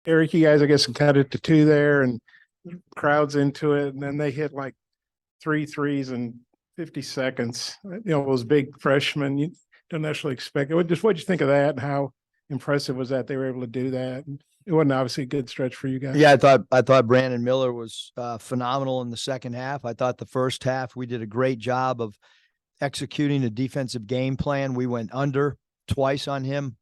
Eric, you guys, I guess, cut it to two there and crowds into it. And then they hit like three threes in 50 seconds. Those big freshmen, you don't necessarily expect it. What'd you think of that and how impressive was that they were able to do that? And it wasn't obviously a good stretch for you guys. Yeah, I thought Brandon Miller was phenomenal in the second half. I thought the first half we did a great job of executing a defensive game plan. We went under twice on him,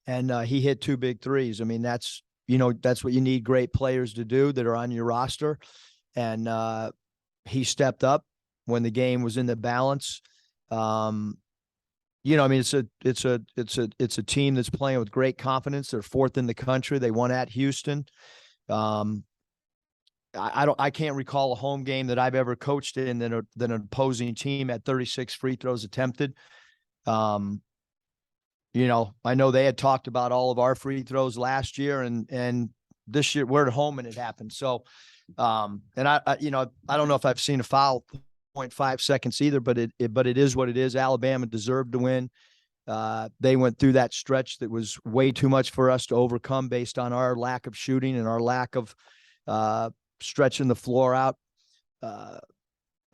and he hit two big threes. I mean, that's what you need great players to do that are on your roster. And he stepped up when the game was in the balance. I mean, it's a team that's playing with great confidence. They're fourth in the country. They won at Houston. Um, I can't recall a home game that I've ever coached in that an opposing team had 36 free throws attempted. I know they had talked about all of our free throws last year, and this year we're at home and it happened. So, and I don't know if I've seen a foul 0.5 seconds either, but it is what it is. Alabama deserved to win. They went through that stretch that was way too much for us to overcome based on our lack of shooting and our lack of stretching the floor out. I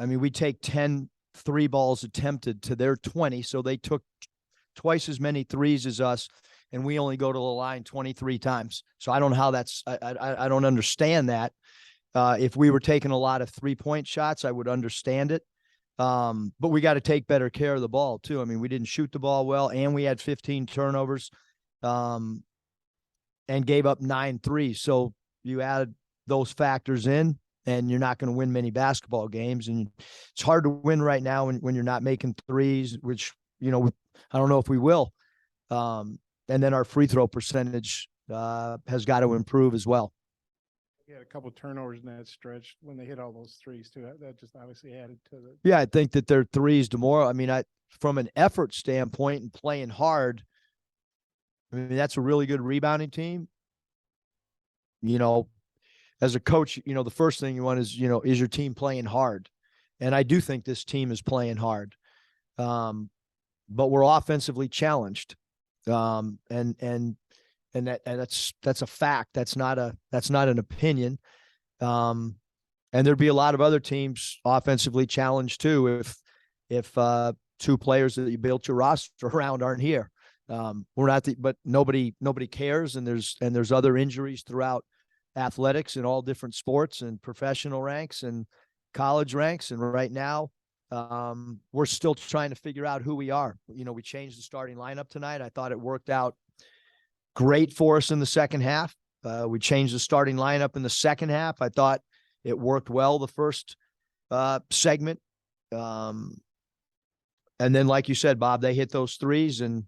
mean, we take 10 three balls attempted to their 20, so they took twice as many threes as us, and we only go to the line 23 times. So I don't know how I don't understand that. If we were taking a lot of 3-point shots, I would understand it. But we got to take better care of the ball too. I mean, we didn't shoot the ball well, and we had 15 turnovers, and gave up 9 threes. So you add those factors in, and you're not going to win many basketball games. And it's hard to win right now when you're not making threes, which, I don't know if we will. And then our free throw percentage has got to improve as well. He had a couple of turnovers in that stretch when they hit all those threes too. That just obviously added to the. Yeah, I think that their threes tomorrow. I mean, from an effort standpoint and playing hard, I mean, that's a really good rebounding team. As a coach, the first thing you want is your team playing hard? And I do think this team is playing hard. But we're offensively challenged. And that's a fact. That's not an opinion. And there'd be a lot of other teams offensively challenged too if two players that you built your roster around aren't here. We're not but nobody cares, and there's other injuries throughout athletics in all different sports and professional ranks and college ranks. And right now, we're still trying to figure out who we are. We changed the starting lineup tonight. I thought it worked out great for us in the second half. We changed the starting lineup in the second half. I thought it worked well the first segment. And then, like you said, Bob, they hit those threes, and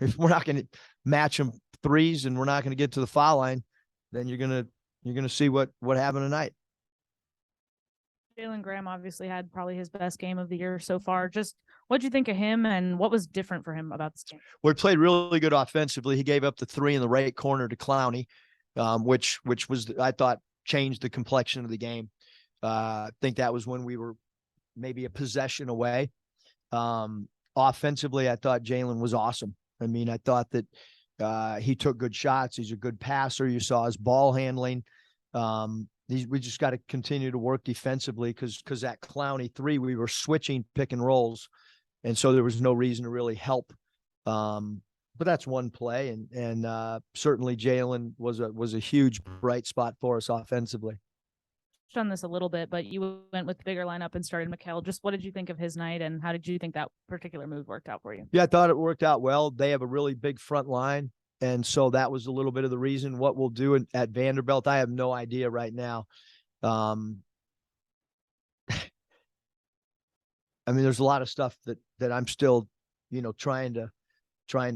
if we're not going to match them threes and we're not going to get to the foul line, then you're gonna see what happened tonight. Jalen Graham obviously had probably his best game of the year so far. Just what'd you think of him, and what was different for him about this game? Well, he played really good offensively. He gave up the 3 in the right corner to Clowney, which was, I thought, changed the complexion of the game. I think that was when we were maybe a possession away. Offensively, I thought Jalen was awesome. I mean, I thought that he took good shots. He's a good passer. You saw his ball handling. We just got to continue to work defensively because that Clowney 3, we were switching pick and rolls, and so there was no reason to really help. But that's one play, and certainly Jalen was a huge bright spot for us offensively. On this a little bit, but you went with the bigger lineup and started Mikal. Just what did you think of his night, and how did you think that particular move worked out for you? Yeah, I thought it worked out well. They have a really big front line, and so that was a little bit of the reason. What we'll do at Vanderbilt, I have no idea right now. I mean, there's a lot of stuff that I'm still, trying to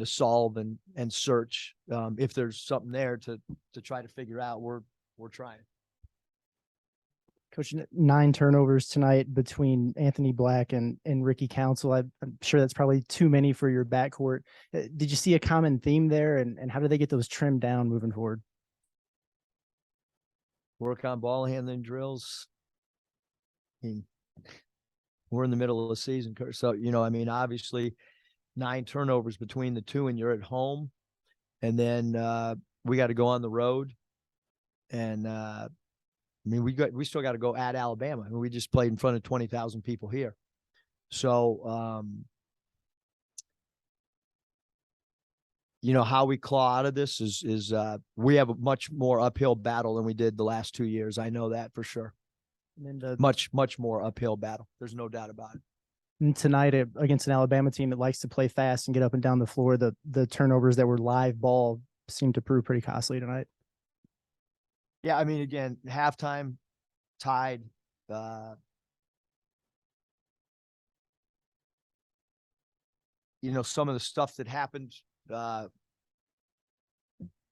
solve and search. If there's something there to try to figure out, we're trying. Coach, 9 turnovers tonight between Anthony Black and Ricky Council. I'm sure that's probably too many for your backcourt. Did you see a common theme there, and how do they get those trimmed down moving forward? Work on ball handling drills. I mean, we're in the middle of the season, so I mean, obviously 9 turnovers between the two, and you're at home, and then we got to go on the road, and I mean, we still got to go at Alabama. I mean, we just played in front of 20,000 people here. So, you know, how we claw out of this is we have a much more uphill battle than we did the last 2 years. I know that for sure. And then Much more uphill battle. There's no doubt about it. and tonight against an Alabama team that likes to play fast and get up and down the floor, the turnovers that were live ball seemed to prove pretty costly tonight. Yeah, I mean, again, halftime tied. You know, some of the stuff that happened,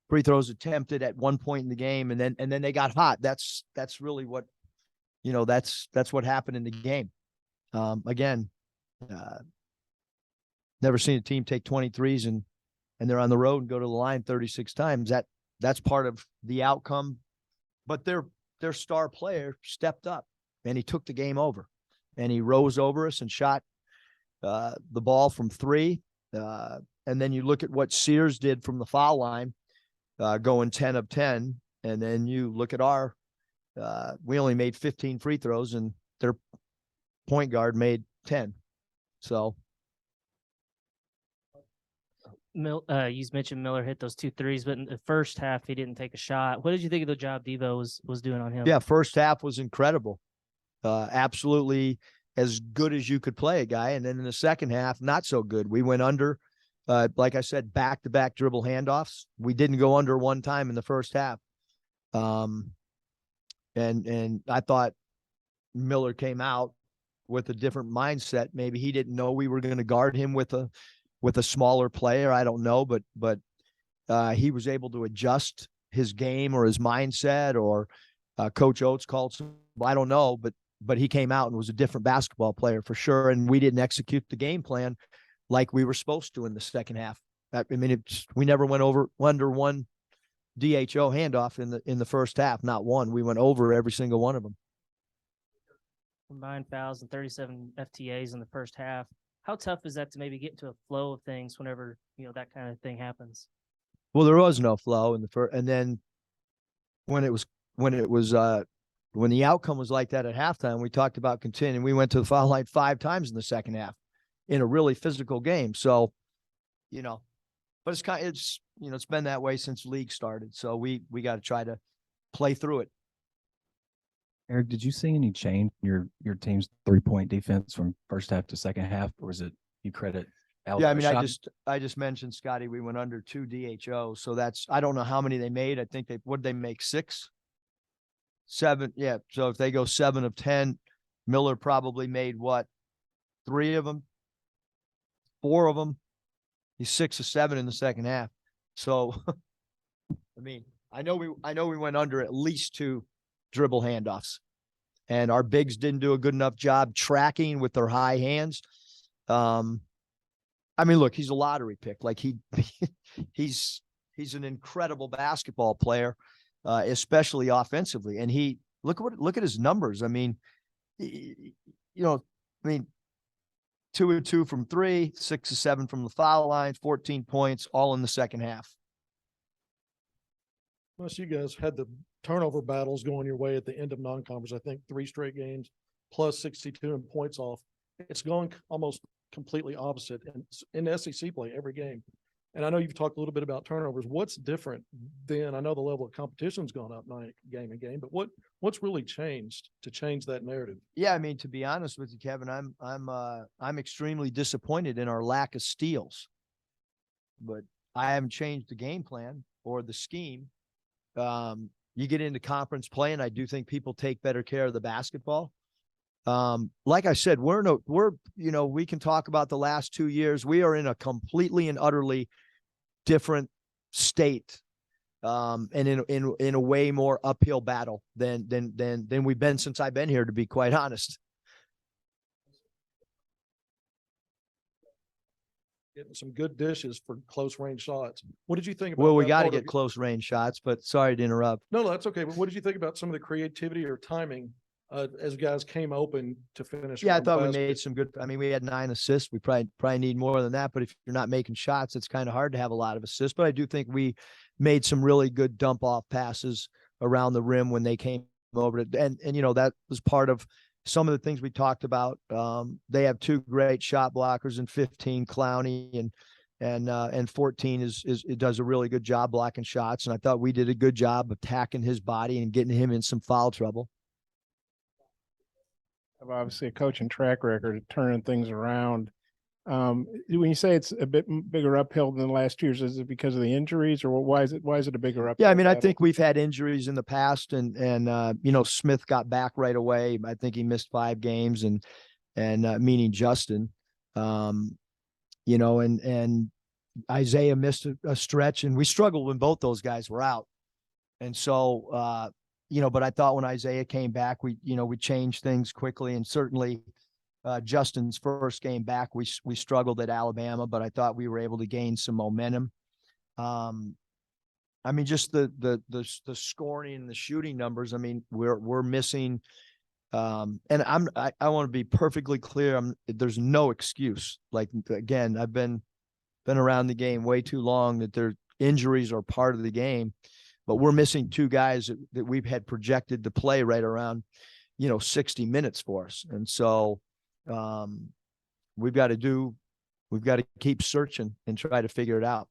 free throws attempted at one point in the game, and then they got hot. That's really what, you know, that's what happened in the game. Again, never seen a team take 23s and they're on the road and go to the line 36 times. That's part of the outcome. But their star player stepped up and he took the game over, and he rose over us and shot the ball from three. And then you look at what Sears did from the foul line, going 10 of 10. And then you look at we only made 15 free throws and their point guard made 10. So. You mentioned Miller hit those 2 threes, but in the first half, he didn't take a shot. What did you think of the job Devo was doing on him? Yeah, first half was incredible. Absolutely as good as you could play a guy. And then in the second half, not so good. We went under, like I said, back-to-back dribble handoffs. We didn't go under one time in the first half. And I thought Miller came out with a different mindset. Maybe he didn't know we were going to guard him with a smaller player. I don't know, but he was able to adjust his game or his mindset, or Coach Oates called some, I don't know, but he came out and was a different basketball player for sure. And we didn't execute the game plan like we were supposed to in the second half. I mean, we never went under one DHO handoff in the first half, not one. We went over every single one of them. Combined fouls and 37 FTAs in the first half. How tough is that to maybe get into a flow of things whenever, you know, that kind of thing happens? Well, there was no flow in the first, and then when the outcome was like that at halftime, we talked about continuing. We went to the foul line 5 times in the second half in a really physical game. So, you know, but it's been that way since the league started. So we got to try to play through it. Eric, did you see any change in your team's 3-point defense from first half to second half, or is it you credit Yeah, I mean, shot? I just mentioned, Scotty, we went under 2 DHO. So I don't know how many they made. I think would they make 6? 7. Yeah. So if they go 7 of 10, Miller probably made what? 3 of them, 4 of them. He's 6 of 7 in the second half. So, I mean, I know we went under at least 2 dribble handoffs, and our bigs didn't do a good enough job tracking with their high hands. I mean, look, he's a lottery pick. Like he's an incredible basketball player, especially offensively. And look at his numbers. I mean, 2 of 2 from 3, 6 of 7 from the foul line, 14 points, all in the second half. Plus, you guys had the turnover battles going your way at the end of non-conference. I think 3 straight games plus 62 and points off. It's going almost completely opposite in SEC play every game. And I know you've talked a little bit about turnovers. What's different then? I know the level of competition's gone up game, but what's really changed to change that narrative? Yeah, I mean, to be honest with you, Kevin, I'm extremely disappointed in our lack of steals, but I haven't changed the game plan or the scheme. You get into conference play, and I do think people take better care of the basketball. Like I said, we can talk about the last 2 years. We are in a completely and utterly different state, and in a way more uphill battle than we've been since I've been here, to be quite honest. Getting some good dishes for close range shots. What did you think about? Well, we that got to part get of- close range shots, but sorry to interrupt. No, that's okay. But what did you think about some of the creativity or timing as guys came open to finish? Yeah, I from thought we basket? made some good. I mean, we had 9 assists. We probably need more than that. But if you're not making shots, it's kind of hard to have a lot of assists. But I do think we made some really good dump off passes around the rim when they came over to, and you know, that was part of some of the things we talked about. They have two great shot blockers in 15 Clowney and 14 it does a really good job blocking shots. And I thought we did a good job attacking his body and getting him in some foul trouble. Have obviously a coaching track record of turning things around. When you say it's a bit bigger uphill than last year's, is it because of the injuries, or why is it a bigger uphill? Yeah, I mean, I battle? think we've had injuries in the past, and you know, Smith got back right away. I think he missed 5 games, and meaning Justin, you know, and Isaiah missed a stretch, and we struggled when both those guys were out. And so, you know, but I thought when Isaiah came back, we changed things quickly, and certainly Justin's first game back, we struggled at Alabama, but I thought we were able to gain some momentum. I mean, just the scoring and the shooting numbers. I mean, we're missing. And I want to be perfectly clear. There's no excuse. Like, again, I've been around the game way too long that their injuries are part of the game, but we're missing 2 guys that we've had projected to play right around, 60 minutes for us. And so, we've got to keep searching and try to figure it out.